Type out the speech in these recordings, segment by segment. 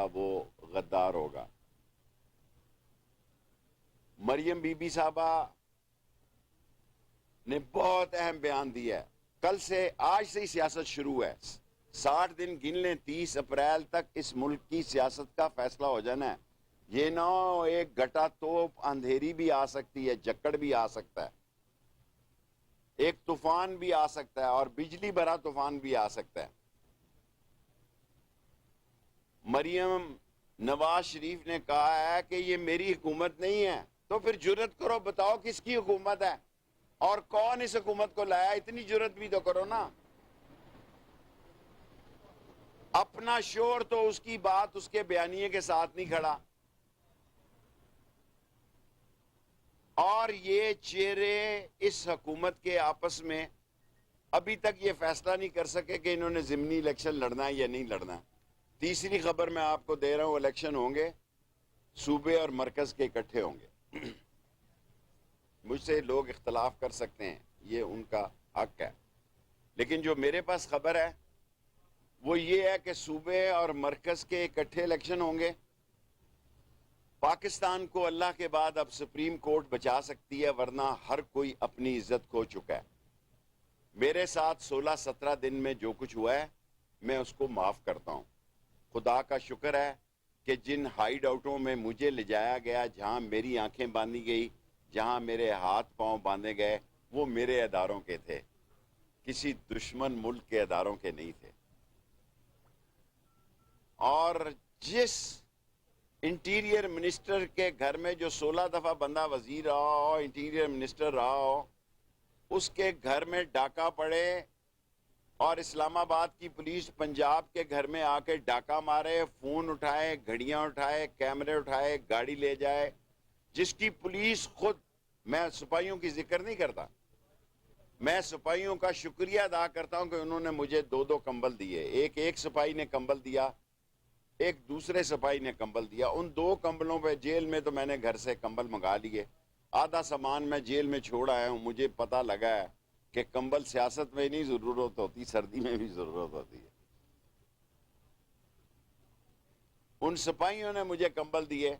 ہوگا وہ غدار ہوگا۔ مریم بی بی صاحبہ نے بہت اہم بیان دیا ہے۔ کل سے، آج سے ہی سیاست شروع ہے، 60 دن گن لیں، 30 اپریل تک اس ملک کی سیاست کا فیصلہ ہو جانا ہے۔ یہ نہ ہو ایک گٹا توپ اندھیری بھی آ سکتی ہے، جکڑ بھی آ سکتا ہے، ایک طوفان بھی آ سکتا ہے، اور بجلی بھرا طوفان بھی آ سکتا ہے۔ مریم نواز شریف نے کہا ہے کہ یہ میری حکومت نہیں ہے، تو پھر جرت کرو، بتاؤ کس کی حکومت ہے اور کون اس حکومت کو لایا؟ اتنی جرت بھی تو کرو نا۔ اپنا شور تو اس کی بات اس کے بیانیے کے ساتھ نہیں کھڑا، اور یہ چہرے اس حکومت کے آپس میں ابھی تک یہ فیصلہ نہیں کر سکے کہ انہوں نے ضمنی الیکشن لڑنا ہے یا نہیں لڑنا۔ تیسری خبر میں آپ کو دے رہا ہوں، الیکشن ہوں گے، صوبے اور مرکز کے اکٹھے ہوں گے۔ مجھ سے لوگ اختلاف کر سکتے ہیں، یہ ان کا حق ہے، لیکن جو میرے پاس خبر ہے وہ یہ ہے کہ صوبے اور مرکز کے اکٹھے الیکشن ہوں گے۔ پاکستان کو اللہ کے بعد اب سپریم کورٹ بچا سکتی ہے، ورنہ ہر کوئی اپنی عزت کھو چکا ہے۔ میرے ساتھ 16-17 دن میں جو کچھ ہوا ہے میں اس کو معاف کرتا ہوں۔ خدا کا شکر ہے کہ جن ہائیڈ آؤٹوں میں مجھے لے جایا گیا، جہاں میری آنکھیں باندھی گئی، جہاں میرے ہاتھ پاؤں باندھے گئے، وہ میرے اداروں کے تھے، کسی دشمن ملک کے اداروں کے نہیں تھے۔ اور جس انٹیریئر منسٹر کے گھر میں جو 16 دفعہ بندہ وزیر رہا ہو، انٹیریئر منسٹر رہا ہو، اس کے گھر میں ڈاکہ پڑے، اور اسلام آباد کی پولیس پنجاب کے گھر میں آ کے ڈاکہ مارے، فون اٹھائے، گھڑیاں اٹھائے، کیمرے اٹھائے، گاڑی لے جائے، جس کی پولیس خود، میں سپاہیوں کی ذکر نہیں کرتا، میں سپاہیوں کا شکریہ ادا کرتا ہوں کہ انہوں نے مجھے 2 کمبل دیے، ایک سپاہی نے کمبل دیا، ایک دوسرے سپاہی نے کمبل دیا۔ ان 2 کمبلوں پہ جیل میں تو میں نے گھر سے کمبل منگا لیے، آدھا سامان میں جیل میں چھوڑ آیا ہوں۔ مجھے پتہ لگا ہے کہ کمبل سیاست میں نہیں ضرورت ہوتی، سردی میں بھی ضرورت ہوتی ہے۔ ان سپاہیوں نے مجھے کمبل دیے،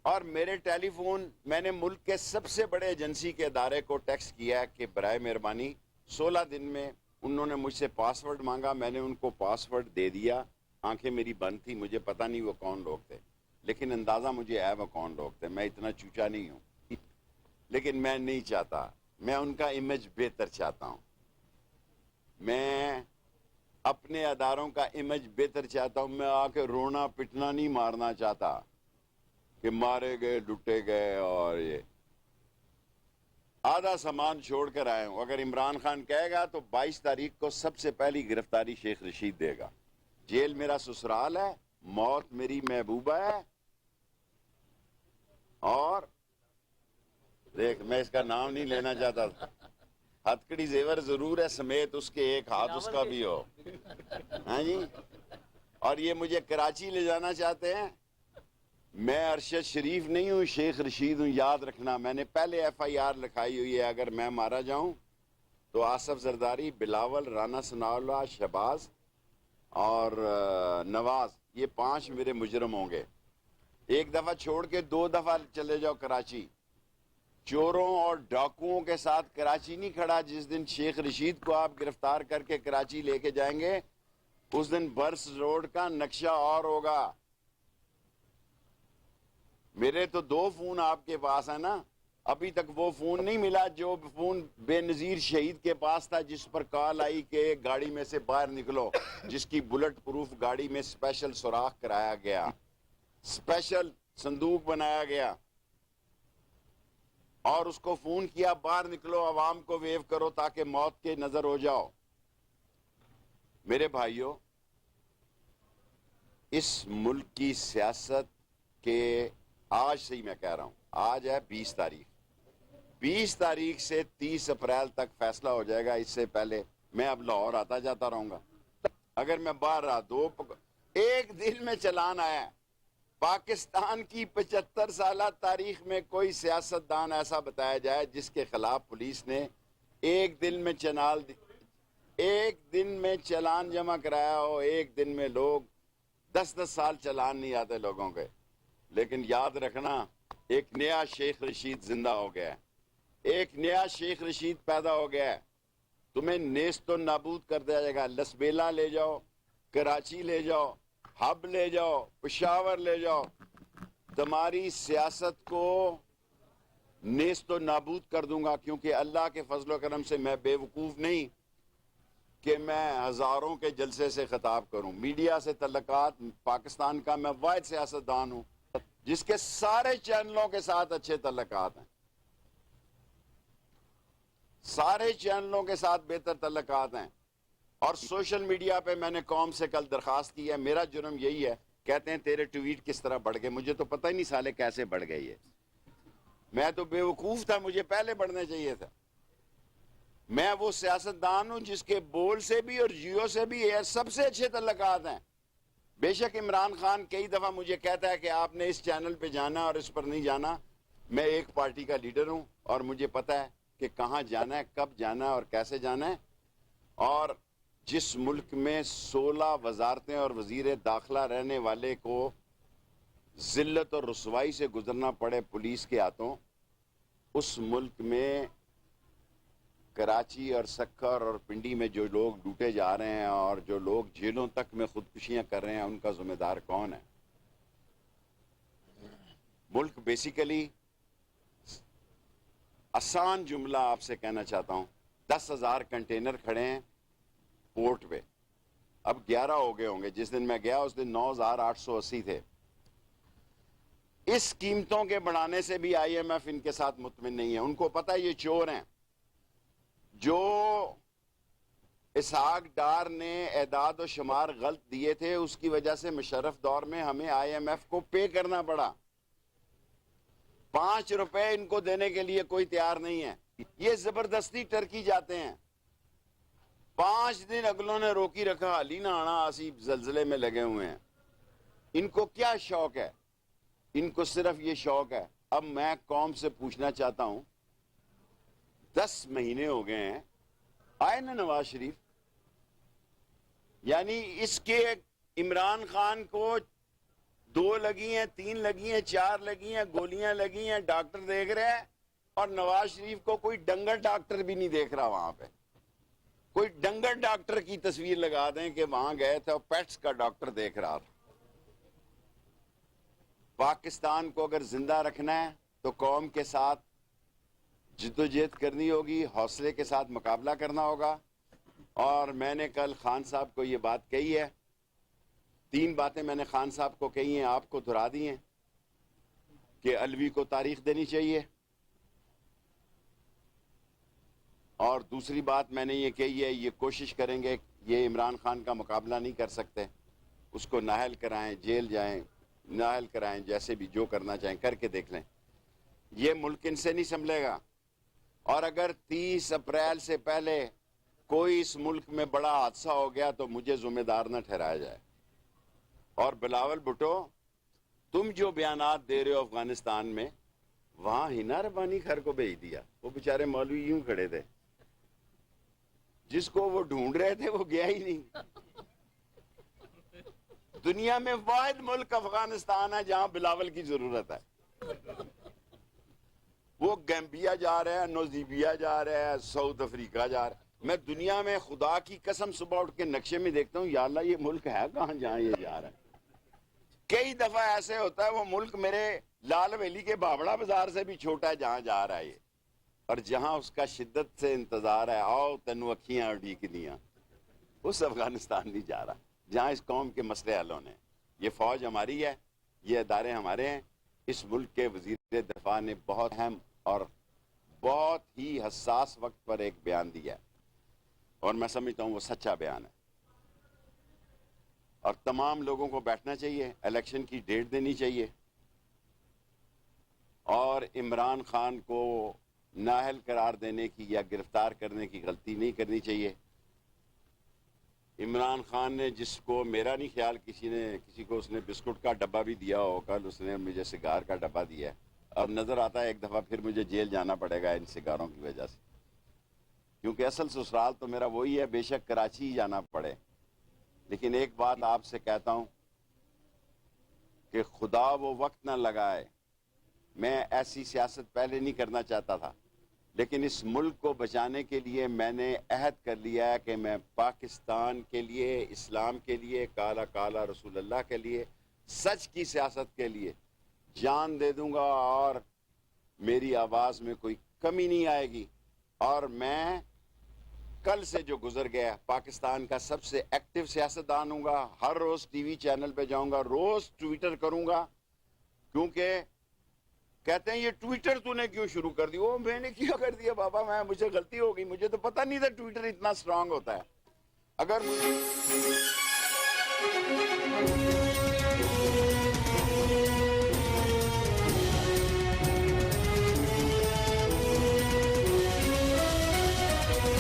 اور میرے ٹیلی فون، میں نے ملک کے سب سے بڑے ایجنسی کے ادارے کو ٹیکسٹ کیا کہ برائے مہربانی 16 دن میں، انہوں نے مجھ سے پاسورڈ مانگا، میں نے ان کو پاسورڈ دے دیا۔ آنکھیں میری بند تھی، مجھے پتہ نہیں وہ کون لوگ تھے، لیکن اندازہ مجھے ہے وہ کون لوگ تھے۔ میں اتنا چوچا نہیں ہوں، لیکن میں نہیں چاہتا، میں ان کا امیج بہتر چاہتا ہوں، میں اپنے اداروں کا امیج بہتر چاہتا ہوں۔ میں آ کے رونا پٹنا نہیں مارنا چاہتا کہ مارے گئے، لٹے گئے، اور یہ آدھا سامان چھوڑ کر آئے ہوں۔ اگر عمران خان کہے گا تو 22 تاریخ کو سب سے پہلی گرفتاری شیخ رشید دے گا۔ جیل میرا سسرال ہے، موت میری محبوبہ ہے، اور دیکھ، میں اس کا نام نہیں لینا چاہتا، ہتکڑی زیور ضرور ہے، سمیت اس کے ایک ہاتھ اس کا بھی ہو، ہاں جی۔ اور یہ مجھے کراچی لے جانا چاہتے ہیں۔ میں ارشد شریف نہیں ہوں، شیخ رشید ہوں، یاد رکھنا۔ میں نے پہلے FIR لکھائی ہوئی ہے، اگر میں مارا جاؤں تو آصف زرداری، بلاول، رانا ثناء اللہ، شہباز اور نواز، یہ 5 میرے مجرم ہوں گے۔ 1 دفعہ چھوڑ کے 2 دفعہ چلے جاؤ کراچی۔ چوروں اور ڈاکوؤں کے ساتھ کراچی نہیں کھڑا۔ جس دن شیخ رشید کو آپ گرفتار کر کے کراچی لے کے جائیں گے، اس دن برس روڈ کا نقشہ اور ہوگا۔ میرے تو 2 فون آپ کے پاس ہیں نا، ابھی تک وہ فون نہیں ملا جو فون بے نظیر شہید کے پاس تھا، جس پر کال آئی کہ گاڑی میں سے باہر نکلو، جس کی بلٹ پروف گاڑی میں اسپیشل سوراخ کرایا گیا، اسپیشل صندوق بنایا گیا، اور اس کو فون کیا باہر نکلو، عوام کو ویو کرو تاکہ موت کے نظر ہو جاؤ۔ میرے بھائیوں، اس ملک کی سیاست کے، آج سے ہی میں کہہ رہا ہوں، آج ہے 20 تاریخ، 20 تاریخ سے 30 اپریل تک فیصلہ ہو جائے گا۔ اس سے پہلے میں اب لاہور آتا جاتا رہوں گا۔ اگر میں باہر رہا، 1 دن میں چلان آیا ہے۔ پاکستان کی 75 سالہ تاریخ میں کوئی سیاستدان ایسا بتایا جائے جس کے خلاف پولیس نے 1 دن میں 1 دن میں چلان جمع کرایا ہو، 1 دن میں لوگ 10 سال چلان نہیں آتے لوگوں کے. لیکن یاد رکھنا ایک نیا شیخ رشید زندہ ہو گیا ہے, ایک نیا شیخ رشید پیدا ہو گیا ہے. تمہیں نیست و نابود کر دیا جائے گا. لسبیلا لے جاؤ, کراچی لے جاؤ, ہب لے جاؤ, پشاور لے جاؤ, تمہاری سیاست کو نیست و نابود کر دوں گا. کیونکہ اللہ کے فضل و کرم سے میں بے وقوف نہیں کہ میں ہزاروں کے جلسے سے خطاب کروں. میڈیا سے تعلقات پاکستان کا میں واحد سیاستدان ہوں جس کے سارے چینلوں کے ساتھ اچھے تعلقات ہیں, سارے چینلوں کے ساتھ بہتر تعلقات ہیں. اور سوشل میڈیا پہ میں نے قوم سے کل درخواست کی ہے, میرا جرم یہی ہے. کہتے ہیں تیرے ٹویٹ کس طرح بڑھ گئے. مجھے تو پتہ ہی نہیں سالے کیسے بڑھ گئے یہ. میں تو بے وقوف تھا, مجھے پہلے بڑھنا چاہیے تھا. میں وہ سیاستدان ہوں جس کے بول سے بھی اور جیو سے بھی سب سے اچھے تعلقات ہیں. بے شک عمران خان کئی دفعہ مجھے کہتا ہے کہ آپ نے اس چینل پہ جانا اور اس پر نہیں جانا. میں ایک پارٹی کا لیڈر ہوں اور مجھے پتہ ہے کہ کہاں جانا ہے, کب جانا ہے اور کیسے جانا ہے. اور جس ملک میں 16 وزارتیں اور وزیر داخلہ رہنے والے کو ذلت اور رسوائی سے گزرنا پڑے پولیس کے ہاتھوں, اس ملک میں کراچی اور سکھر اور پنڈی میں جو لوگ لوٹے جا رہے ہیں اور جو لوگ جیلوں تک میں خودکشیاں کر رہے ہیں, ان کا ذمہ دار کون ہے؟ ملک بیسیکلی, آسان جملہ آپ سے کہنا چاہتا ہوں, 10,000 کنٹینر کھڑے ہیں پورٹ پہ. اب 11 ہو گئے ہوں گے. جس دن میں گیا اس دن 9,880 تھے. اس قیمتوں کے بڑھانے سے بھی آئی ایم ایف ان کے ساتھ مطمئن نہیں ہے. ان کو پتہ ہے یہ چور ہیں. جو اسحاق ڈار نے اعداد و شمار غلط دیے تھے, اس کی وجہ سے مشرف دور میں ہمیں آئی ایم ایف کو پے کرنا پڑا. 5 روپے ان کو دینے کے لیے کوئی تیار نہیں ہے. یہ زبردستی ٹرکی جاتے ہیں. 5 دن اگلوں نے روکی رکھا, علی نہ آنا اسی زلزلے میں لگے ہوئے ہیں. ان کو کیا شوق ہے؟ ان کو صرف یہ شوق ہے. اب میں قوم سے پوچھنا چاہتا ہوں, 10 مہینے ہو گئے ہیں آئے نا نواز شریف, یعنی اس کے عمران خان کو 2 لگی ہیں, 3 لگی ہیں, 4 لگی ہیں, گولیاں لگی ہیں, ڈاکٹر دیکھ رہے ہیں, اور نواز شریف کو کوئی ڈنگر ڈاکٹر بھی نہیں دیکھ رہا. وہاں پہ کوئی ڈنگر ڈاکٹر کی تصویر لگا دیں کہ وہاں گئے تھے اور پیٹس کا ڈاکٹر دیکھ رہا تھا. پاکستان کو اگر زندہ رکھنا ہے تو قوم کے ساتھ جدوجہد کرنی ہوگی, حوصلے کے ساتھ مقابلہ کرنا ہوگا. اور میں نے کل خان صاحب کو یہ بات کہی ہے, 3 باتیں میں نے خان صاحب کو کہی ہیں, آپ کو دہرا دی ہیں کہ الوی کو تاریخ دینی چاہیے. اور دوسری بات میں نے یہ کہی ہے, یہ کوشش کریں گے, یہ عمران خان کا مقابلہ نہیں کر سکتے, اس کو نااہل کرائیں, جیل جائیں, نااہل کرائیں, جیسے بھی جو کرنا چاہیں کر کے دیکھ لیں. یہ ملک ان سے نہیں سنبھلے گا. اور اگر 30 اپریل سے پہلے کوئی اس ملک میں بڑا حادثہ ہو گیا تو مجھے ذمہ دار نہ ٹھہرایا جائے. اور بلاول بھٹو, تم جو بیانات دے رہے ہو افغانستان میں, وہاں ہنا ربانی خیر کو بھیج دیا. وہ بیچارے مولوی یوں کھڑے تھے, جس کو وہ ڈھونڈ رہے تھے وہ گیا ہی نہیں. دنیا میں واحد ملک افغانستان ہے جہاں بلاول کی ضرورت ہے. وہ گیمبیا جا رہا ہے, نوزیبیا جا رہا ہے, ساؤتھ افریقہ جا رہا ہے. میں دنیا میں خدا کی قسم صبح اٹھ کے نقشے میں دیکھتا ہوں, یا اللہ یہ ملک ہے کہاں جہاں یہ جا رہا ہے. کئی دفعہ ایسے ہوتا ہے وہ ملک میرے لال ویلی کے بابڑا بازار سے بھی چھوٹا ہے جہاں جا رہا ہے یہ. اور جہاں اس کا شدت سے انتظار ہے, آؤ تینو اکھیاں اڈیک دیاں, اس افغانستان نہیں جا رہا جہاں اس قوم کے مسئلے حل ہونے. یہ فوج ہماری ہے, یہ ادارے ہمارے ہیں. اس ملک کے وزیر دفاع نے بہت اہم اور بہت ہی حساس وقت پر ایک بیان دیا ہے, اور میں سمجھتا ہوں وہ سچا بیان ہے. اور تمام لوگوں کو بیٹھنا چاہیے, الیکشن کی ڈیٹ دینی چاہیے, اور عمران خان کو نااہل قرار دینے کی یا گرفتار کرنے کی غلطی نہیں کرنی چاہیے. عمران خان نے, جس کو میرا نہیں خیال کسی کو اس نے بسکٹ کا ڈبہ بھی دیا ہو, کل اس نے مجھے سگار کا ڈبہ دیا ہے. اب نظر آتا ہے ایک دفعہ پھر مجھے جیل جانا پڑے گا ان سگاروں کی وجہ سے, کیونکہ اصل سسرال تو میرا وہی ہے, بے شک کراچی ہی جانا پڑے. لیکن ایک بات آپ سے کہتا ہوں, کہ خدا وہ وقت نہ لگائے. میں ایسی سیاست پہلے نہیں کرنا چاہتا تھا، لیکن اس ملک کو بچانے کے لیے میں نے عہد کر لیا ہے کہ میں پاکستان کے لیے، اسلام کے لیے، کالا کالا رسول اللہ کے لیے، سچ کی سیاست کے لیے جان دے دوں گا، اور میری آواز میں کوئی کمی نہیں آئے گی. اور میں کل سے جو گزر گیا پاکستان کا سب سے ایکٹیو سیاستدان ہوں گا. ہر روز ٹی وی چینل پہ جاؤں گا، روز ٹویٹر کروں گا، کیونکہ کہتے ہیں یہ ٹویٹر تو نے کیوں شروع کر دی؟ وہ میں نے کیا کر دیا بابا، مجھے غلطی ہو گئی، مجھے تو پتہ نہیں تھا ٹویٹر اتنا سٹرانگ ہوتا ہے. اگر